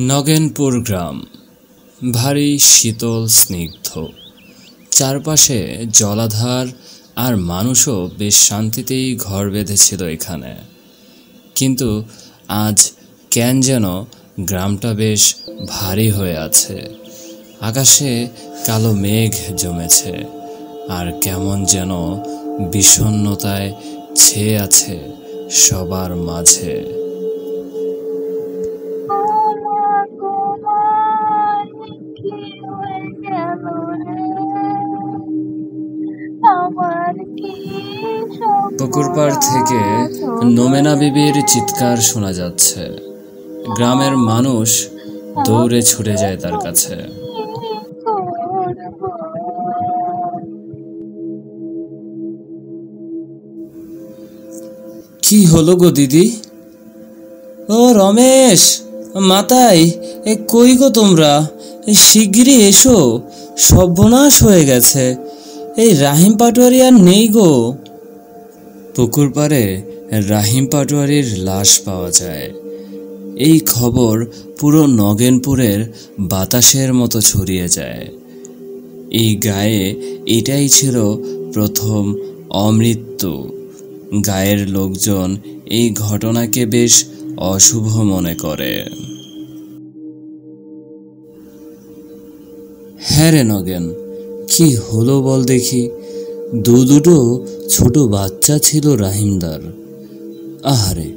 নগেনপুর গ্রাম ভারী শীতল স্নিগ্ধ, চারপাশে জলাধার আর মানুষও বেশ শান্তিতেই ঘর বেঁধেছিল এখানে। কিন্তু আজ কেন যেন গ্রামটা বেশ ভারী হয়ে আছে। আকাশে কালো মেঘ জমেছে আর কেমন যেন বিষণ্ণতায় ছেয়ে আছে সবার মাঝে। পুকুর পাড় থেকে নোমেনা বিবির চিৎকার শোনা যাচ্ছে। গ্রামের মানুষ দৌড়ে ছুটে যায় তার কাছে। কি হলো গো দিদি? ও রমেশ, মাতাই, কই গো তোমরা? শিগগিরই এসো, সর্বনাশ হয়ে গেছে। এই রাহিম পাটোয়ারি আর নেই গো। পুকুর পাড়ে রাহিম পাটোয়ারির লাশ পাওয়া যায়। এই খবর পুরো নগেনপুরের বাতাসের মতো ছড়িয়ে যায়। এই গায়ে এটাই ছিল প্রথম অমৃত্যু। গায়ের লোকজন এই ঘটনাকে বেশ অশুভ মনে করে। হ্যাঁ রে নগেন, কি হলো বল দেখি? দুটো ছোট বাচ্চা ছিল রাহিমদার। আহারে,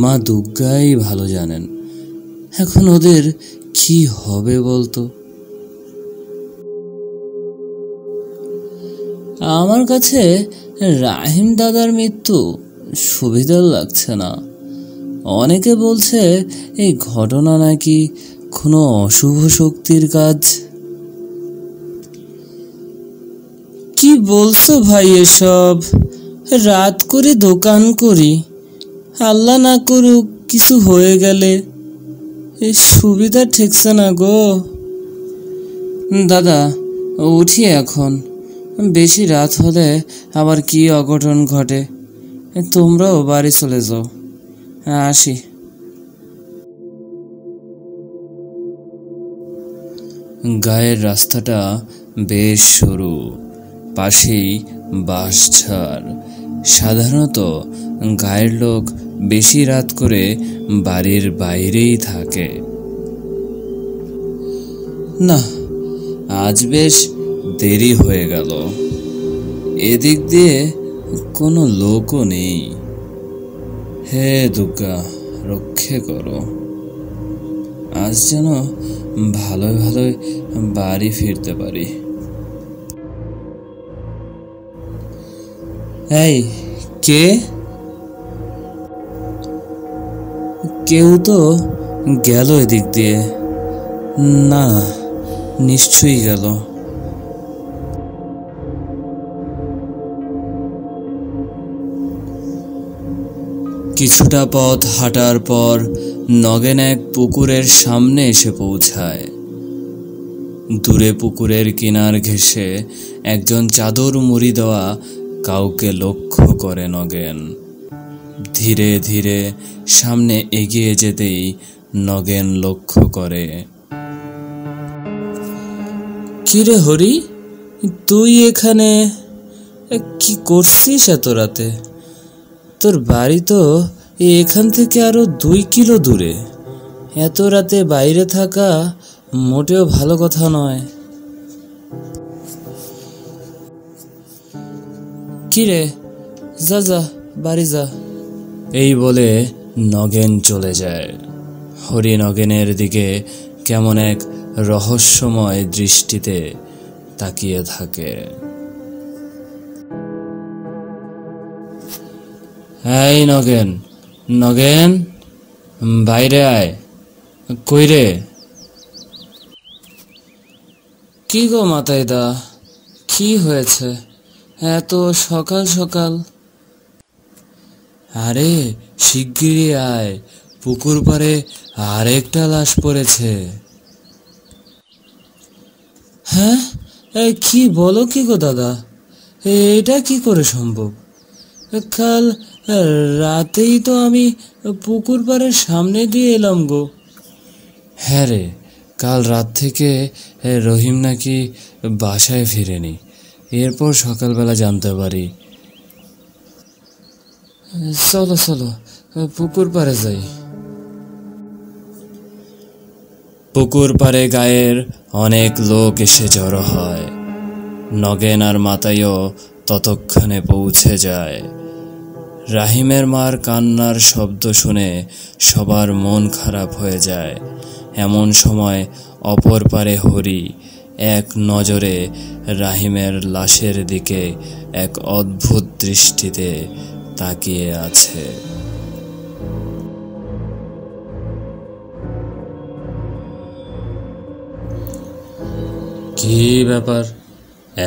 মা দুর্গাই ভালো জানেন এখন ওদের কি হবে বলতো। আমার কাছে রাহিম দাদার মৃত্যু সুবিধার লাগছে না। অনেকে বলছে এই ঘটনা নাকি কোনো অশুভ শক্তির কাজ। কি বলছো ভাই এসব? রাত করে দোকান করি, আল্লাহ না করুক কিছু হয়ে গেলে। এই সুবিধা ঠেকছে না গো। দাদা, উঠি এখন, বেশি রাত হলে আবার কি অঘটন ঘটে। তোমরাও বাড়ি চলে যাও, আসি। গায়ের রাস্তাটা বেশ সরু, পাশেই বাঁশঝাড়। সাধারণত গায়ের লোক বেশি রাত করে বাড়ির বাইরেই থাকে। না, আজ বেশ দেরি হয়ে গেল। এদিক দিয়ে কোনো লোকও নেই। হে দুর্গা, রক্ষে করো। আজ যেন ভালোই ভালোই বাড়ি ফিরতে পারি। এই, কে? কেউ তো গেল এদিক দিয়ে। না, নিশ্চয়ই গেল। কিছুটা পথ হাঁটার পর নগেন এক পুকুরের সামনে এসে পৌঁছায়। দূরে পুকুরের কিনার ঘেঁষে একজন চাদর মুড়ি দেওয়া কাউকে লক্ষ্য করে নগেন। ধীরে ধীরে সামনে এগিয়ে যেতেই নগেন লক্ষ্য করে, কিরে হরি, তুই এখানে কি করছিস এত রাতে? তোর বাড়ি তো এখান থেকে আরো 2 কিলো দূরে। এত রাতে বাইরে থাকা মোটেও ভালো কথা নয়। কিরে, যা যা, বাড়ি যা। এই বলে নগেন চলে যায়। হরি নগেনের দিকে কেমন এক রহস্যময় দৃষ্টিতে তাকিয়ে থাকে। এই নগেন, নগেন, বাইরে আয়। কই রে? কি গো মাতাই দা, কি হয়েছে এত সকাল সকাল? আরে শিগগিরই আয়, পুকুর পাড়ে আরেকটা লাশ পড়েছে। হ্যাঁ, কি বলো কি গো দাদা? এটা কি করে সম্ভব? কাল রাতেই তো আমি পুকুর পাড়ের সামনে দিয়ে এলাম গো। হ্যাঁ রে, কাল রাত থেকে রহিম নাকি বাসায় ফিরেনি। এরপর সকালবেলা জানতে পারি। চলো চলো, পুকুর পাড়ে যাই। পুকুর পাড়ে গায়ের অনেক লোক এসে জড়ো হয়। নগেন আর মাতাইও ততক্ষণে পৌঁছে যায়। রাহিমের মার কান্নার শব্দ শুনে সবার মন খারাপ হয়ে যায়। এমন সময় অপর পারে হরি এক নজরে রাহিমের লাশের দিকে এক অদ্ভুত দৃষ্টিতে তাকিয়ে আছে। কি ব্যাপার,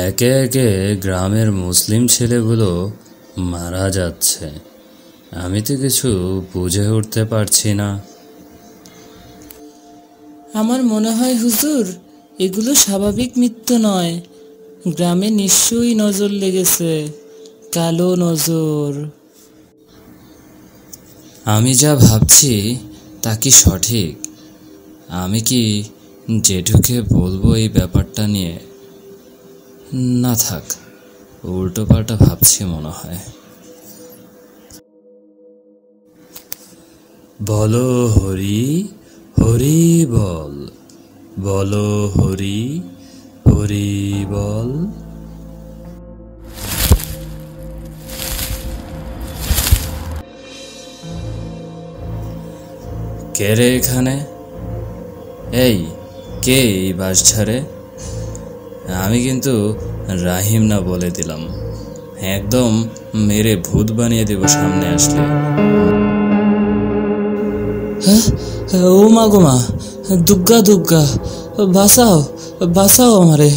একে একে গ্রামের মুসলিম ছেলেগুলো মারা যাচ্ছে? আমি তো কিছু বুঝে উঠতে পারছি না। আমার মনে হয় হুজুর, এগুলো স্বাভাবিক মৃত্যু নয়। গ্রামে নিশ্চয়ই নজর লেগেছে, কালো নজর। আমি যা ভাবছি তা কি সঠিক? আমি কি জেঠুকে বলবো এই ব্যাপারটা নিয়ে? না থাক, উল্টো পাল্টা ভাবছি মনে হয়। বলো হরি, হরি বল, বলো হরি, হরি বল। কে রে এখানে? এই কে এই বাসঝাড়ে? আমি কিন্তু রাহিম না বলে দিলাম, একদম মেরে ভূত বানিয়ে দেব সামনে আসলে। হ্যাঁ, ও মা গো মা, দুগ্গা দুগ্গা, বাঁচাও বাঁচাও আমারে।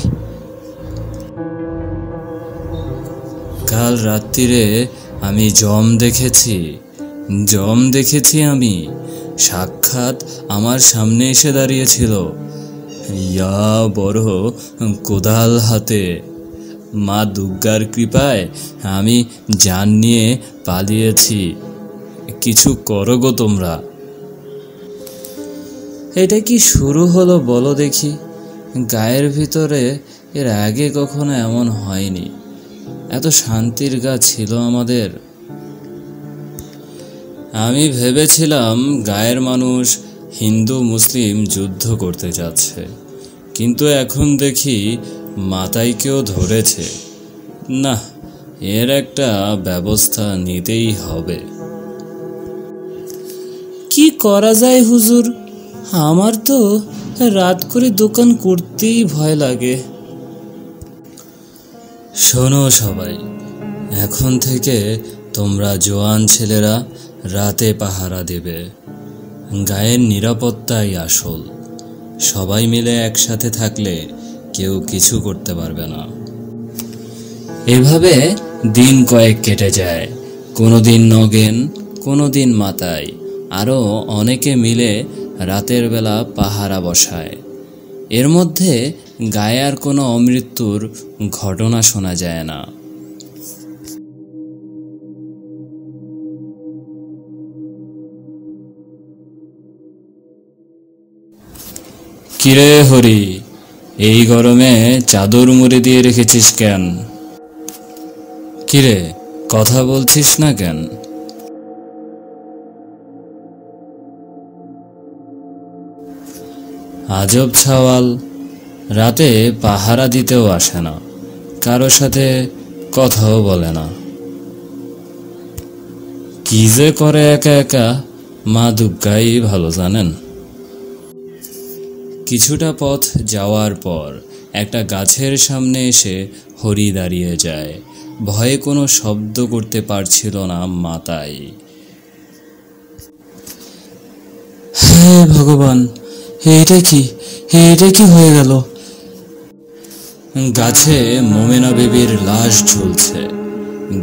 কাল রাত্রিরে আমি জম দেখেছি আমি। সাক্ষাৎ আমার সামনে এসে দাঁড়িয়েছিল, ইয়া বড় কোদাল হাতে। মা দুর্গার কৃপায় আমি জান নিয়ে পালিয়েছি। কিছু করো গো তোমরা। এটা কি শুরু হলো বলো দেখি? গায়ের ভিতরে এর আগে কখনো এমন হয়নি। এত শান্তির গা ছিল আমাদের। আমি ভেবেছিলাম গায়ের মানুষ হিন্দু মুসলিম যুদ্ধ করতে যাচ্ছে, কিন্তু এখন দেখি মাতাইকেও ধরেছে। না, এর একটা ব্যবস্থা নিতেই হবে। কি করা যায় হুজুর? আমার তো রাত করে দোকান করতেই ভয় লাগে। শোনো সবাই, এখন থেকে তোমরা জোয়ান ছেলেরা রাতে পাহারা দেবে। গায়ের নিরাপত্তাই আসল। সবাই মিলে একসাথে থাকলে কেউ কিছু করতে পারবে না। এভাবে দিন কয়েক কেটে যায়। কোনোদিন নগেন, কোনোদিন মাতাই, আরও অনেকে মিলে রাতের বেলা পাহারা বসায়। এর মধ্যে গায়ে আর কোনো অমৃত্যুর ঘটনা শোনা যায় না। কিরে হরি, এই গরমে চাদর মুড়ি দিয়ে রেখেছিস কেন? কিরে, কথা বলছিস না কেন? আজব ছাওয়াল, রাতে পাহারা দিতেও আসে না, কারো সাথে কথাও বলে না। কি যে করে একা একা, মা দুর্গাই ভালো জানেন। কিছুটা পথ যাওয়ার পর একটা গাছের সামনে এসে হরি দাঁড়িয়ে যায়। ভয়ে কোনো শব্দ করতে পারছিল না মাতাই। হে ভগবান, এটা কি হয়ে গেল? গাছে মোমেনা বেবির লাশ ঝুলছে।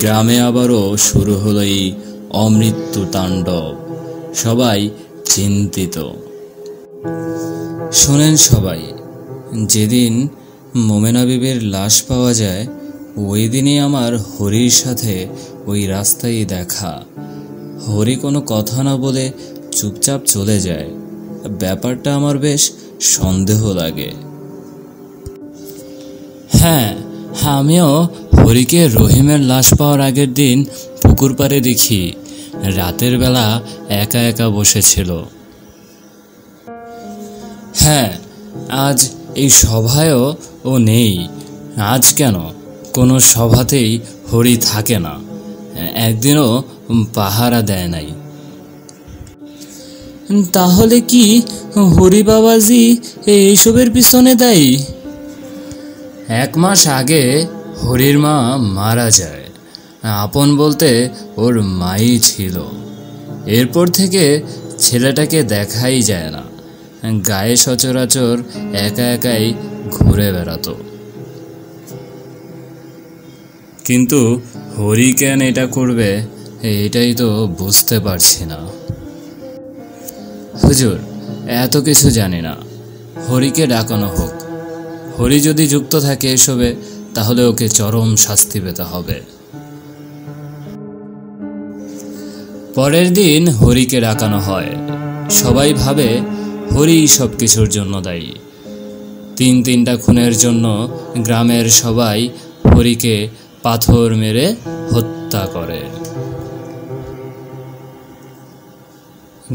গ্রামে আবারও শুরু হলো এই অমৃত্যু তাণ্ডব। সবাই চিন্তিত। শোনেন সবাই, যেদিন মোমেনা বেবির লাশ পাওয়া যায় ওই দিনই আমার হরির সাথে ওই রাস্তায় দেখা। হরি কোনো কথা না বলে চুপচাপ চলে যায়। ব্যাপারটা আমার বেশ সন্দেহ লাগে। হ্যাঁ, আমিও হরিকে রহিমের লাশ পাওয়ার আগের দিন পুকুর পাড়ে দেখি, রাতের বেলা একা একা বসেছিল। হ্যাঁ, আজ এই সভায়ও ও নেই। আজ কেন কোনো সভাতেই হরি থাকে না, একদিনও পাহারা দেয় নাই। তাহলে কি হরি বাবাজি এইসবের পিছনে দায়ী? 1 মাস আগে হরির মা মারা যায়। আপন বলতে ওর মাই ছিল। এরপর থেকে ছেলেটাকে দেখাই যায় না, গায়ে সচরাচর একা একাই ঘুরে বেড়াতো। কিন্তু হরি কেন এটা করবে, এটাই তো বুঝতে পারছি না। হুজুর, এত কিছু জানি না, হরিকে ডাকানো হোক। হরি যদি যুক্ত থাকে এসবে, তাহলে ওকে চরম শাস্তি পেতে হবে। পরের দিন হরিকে ডাকানো হয়। সবাই ভাবে হরি সব কিছুর জন্য দায়ী। 3টা খুনের জন্য গ্রামের সবাই হরিকে পাথর মেরে হত্যা করে।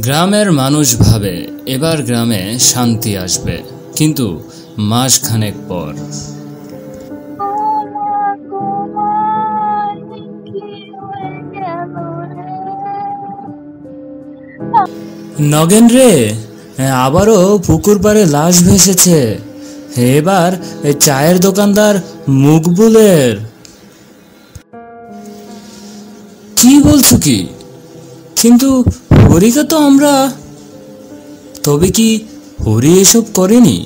গ্রামের মানুষ ভাবে এবার গ্রামে শান্তি আসবে, কিন্তু মাসখানেক পর নগেন রে, আবারও পুকুর পাড়ে লাশ ভেসেছে। এবার চায়ের দোকানদার মুকবুলের। কি বলছো কি? কিন্তু হরিকে তো আমরা। তবে কি হরি এসব করেনি,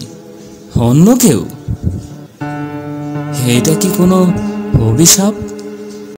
অন্য কেউ? এটা কি কোনো অভিশাপ?